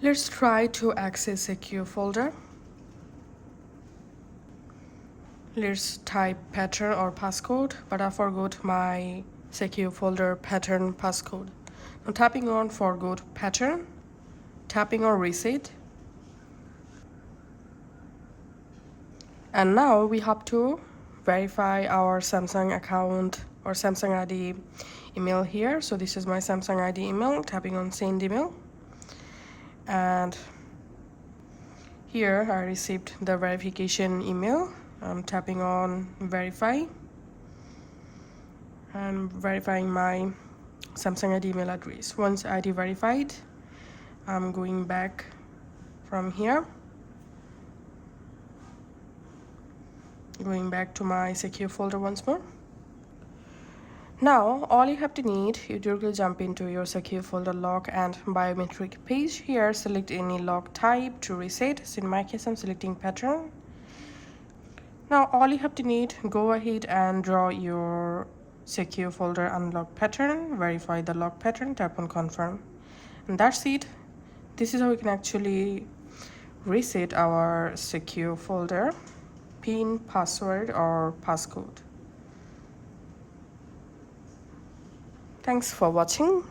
Let's try to access secure folder. Let's type pattern or passcode, but I forgot my secure folder pattern passcode. Now tapping on forgot pattern, tapping on reset. And now we have to verify our Samsung account or Samsung ID email here. So this is my Samsung ID email, tapping on send email. And here I received the verification email. I'm tapping on verify and verifying my Samsung ID email address. Once ID verified, I'm going back from here, going back to my secure folder once more. Now all you have to need, you directly jump into your secure folder lock and biometric page. Here select any lock type to reset. So in my case I'm selecting pattern. Now all you have to need, go ahead and draw your secure folder unlock pattern, verify the lock pattern, tap on confirm, and that's it. This is how we can actually reset our secure folder pin, password or passcode. Thanks for watching.